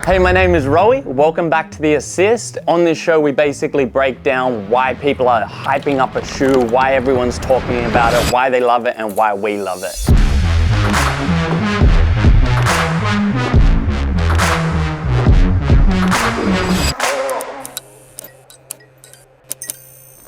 Hey, my name is Rowie. Welcome back to The Assist. On this show, we basically break down why people are hyping up a shoe, why everyone's talking about it, why they love it, and why we love it.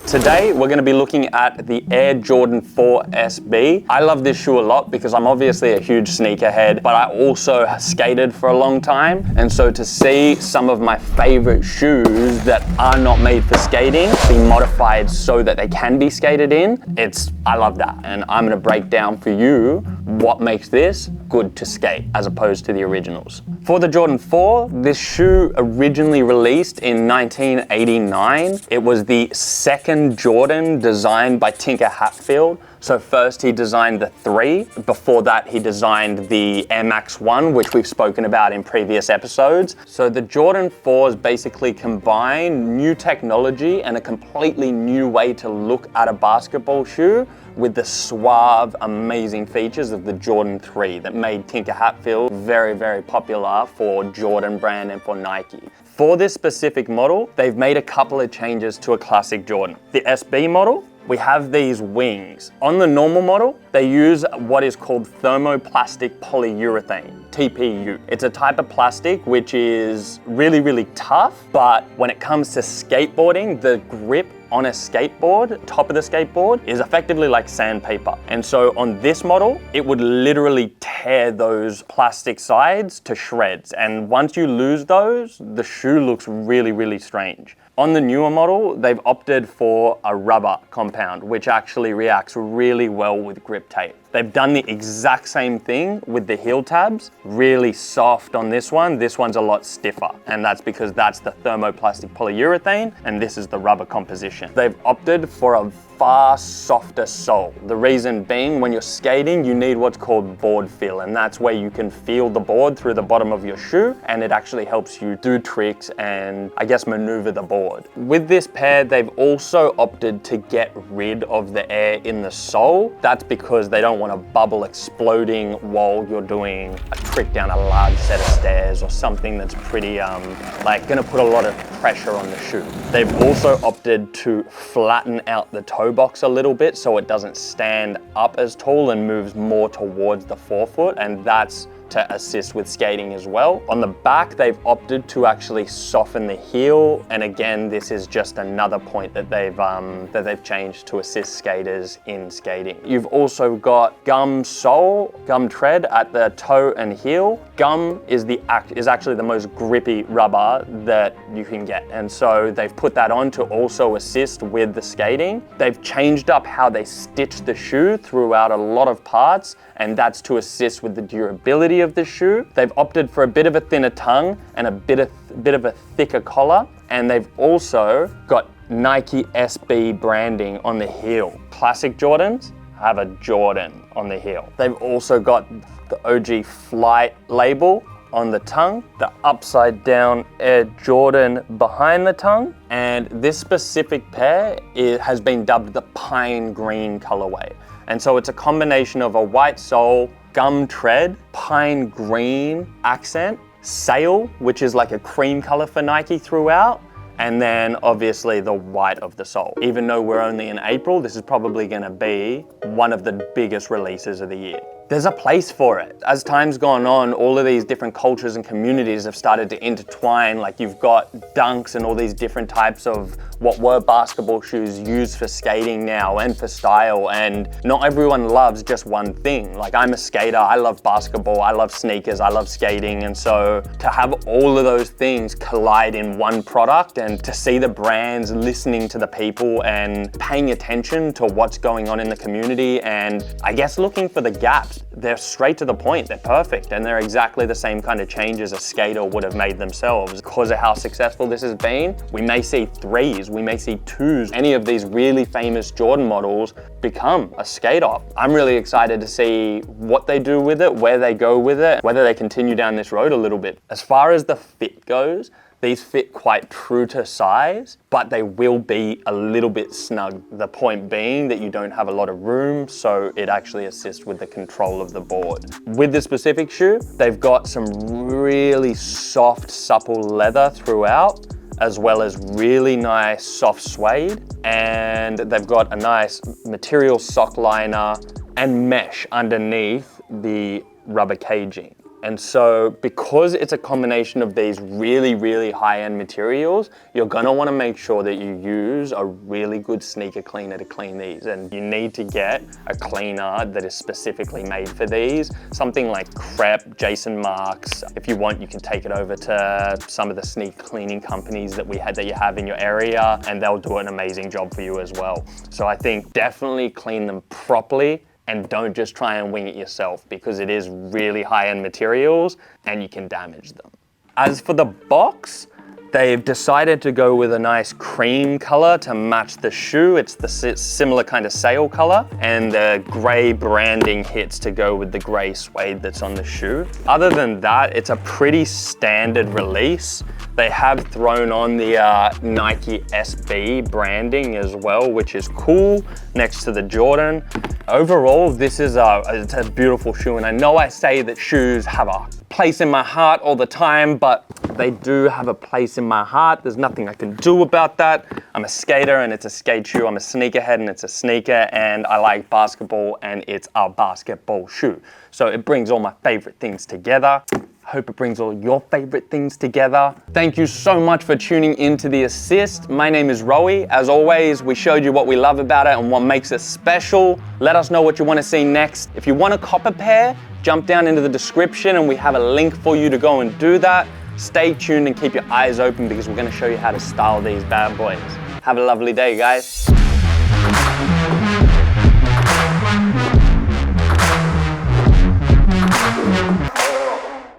Today, we're going to be looking at the Air Jordan 4 SB. I love this shoe a lot because I'm obviously a huge sneakerhead, but I also skated for a long time. And so to see some of my favorite shoes that are not made for skating be modified so that they can be skated in, I love that. And I'm going to break down for you what makes this good to skate as opposed to the originals. For the Jordan 4, this shoe originally released in 1989. It was the second Jordan designed by Tinker Hatfield. So first he designed the 3. Before that he designed the Air Max 1, which we've spoken about in previous episodes. So the Jordan 4s basically combine new technology and a completely new way to look at a basketball shoe with the suave, amazing features of the Jordan 3 that made Tinker Hatfield very, very popular for Jordan brand and for Nike. For this specific model, they've made a couple of changes to a classic Jordan. The SB model, we have these wings. On the normal model, they use what is called thermoplastic polyurethane, TPU. It's a type of plastic which is really, really tough, but when it comes to skateboarding, the grip on a skateboard, top of the skateboard, is effectively like sandpaper. And so on this model, it would literally tear those plastic sides to shreds. And once you lose those, the shoe looks really, really strange. On the newer model, they've opted for a rubber compound, which actually reacts really well with grip tape. They've done the exact same thing with the heel tabs, really soft on this one. This one's a lot stiffer, and that's because that's the thermoplastic polyurethane, and this is the rubber composition. They've opted for a far softer sole. The reason being, when you're skating, you need what's called board feel, and that's where you can feel the board through the bottom of your shoe, and it actually helps you do tricks and, I guess, maneuver the board. With this pair, they've also opted to get rid of the air in the sole. That's because they don't want a bubble exploding while you're doing a trick down a large set of stairs or something that's pretty, gonna put a lot of pressure on the shoe. They've also opted to flatten out the toe box a little bit so it doesn't stand up as tall and moves more towards the forefoot, and that's to assist with skating as well. On the back, they've opted to actually soften the heel, and again, this is just another point that they've changed to assist skaters in skating. You've also got gum sole, gum tread at the toe and heel. Gum is actually the most grippy rubber that you can get, and so they've put that on to also assist with the skating. They've changed up how they stitch the shoe throughout a lot of parts, and that's to assist with the durability of the shoe. They've opted for a bit of a thinner tongue and a bit of a thicker collar, and they've also got Nike SB branding on the heel. Classic Jordans have a Jordan on the heel. They've also got the OG Flight label on the tongue, the upside down Air Jordan behind the tongue, and this specific pair has been dubbed the pine green colorway. And so it's a combination of a white sole, gum tread, pine green accent, sail, which is like a cream color for Nike throughout, and then obviously the white of the sole. Even though we're only in April, this is probably gonna be one of the biggest releases of the year. There's a place for it. As time's gone on, all of these different cultures and communities have started to intertwine. Like you've got dunks and all these different types of what were basketball shoes used for skating now and for style, and not everyone loves just one thing. Like I'm a skater, I love basketball, I love sneakers, I love skating, and so to have all of those things collide in one product and to see the brands listening to the people and paying attention to what's going on in the community, and I guess looking for the gaps. They're straight to the point, they're perfect, and they're exactly the same kind of changes a skater would have made themselves. Because of how successful this has been, we may see 3s, we may see 2s. Any of these really famous Jordan models become a skate op. I'm really excited to see what they do with it, where they go with it, whether they continue down this road a little bit. As far as the fit goes, these fit quite true to size, but they will be a little bit snug. The point being that you don't have a lot of room, so it actually assists with the control of the board. With this specific shoe, they've got some really soft, supple leather throughout, as well as really nice soft suede. And they've got a nice material sock liner and mesh underneath the rubber caging. And so because it's a combination of these really, really high-end materials, you're gonna wanna make sure that you use a really good sneaker cleaner to clean these. And you need to get a cleaner that is specifically made for these. Something like Crep, Jason Marks. If you want, you can take it over to some of the sneaker cleaning companies that you have in your area, and they'll do an amazing job for you as well. So I think definitely clean them properly, and don't just try and wing it yourself, because it is really high-end materials and you can damage them. As for the box, they've decided to go with a nice cream color to match the shoe. It's the similar kind of sail color, and the gray branding hits to go with the gray suede that's on the shoe. Other than that, it's a pretty standard release. They have thrown on the Nike SB branding as well, which is cool, next to the Jordan. Overall, this is it's a beautiful shoe, and I know I say that shoes have a place in my heart all the time, but they do have a place in my heart. There's nothing I can do about that. I'm a skater and it's a skate shoe. I'm a sneakerhead and it's a sneaker, and I like basketball and it's a basketball shoe. So it brings all my favorite things together. Hope it brings all your favorite things together. Thank you so much for tuning into The Assist. My name is Rowie. As always, we showed you what we love about it and what makes it special. Let us know what you want to see next. If you want a cop pair, jump down into the description and we have a link for you to go and do that. Stay tuned and keep your eyes open, because we're going to show you how to style these bad boys. Have a lovely day, guys.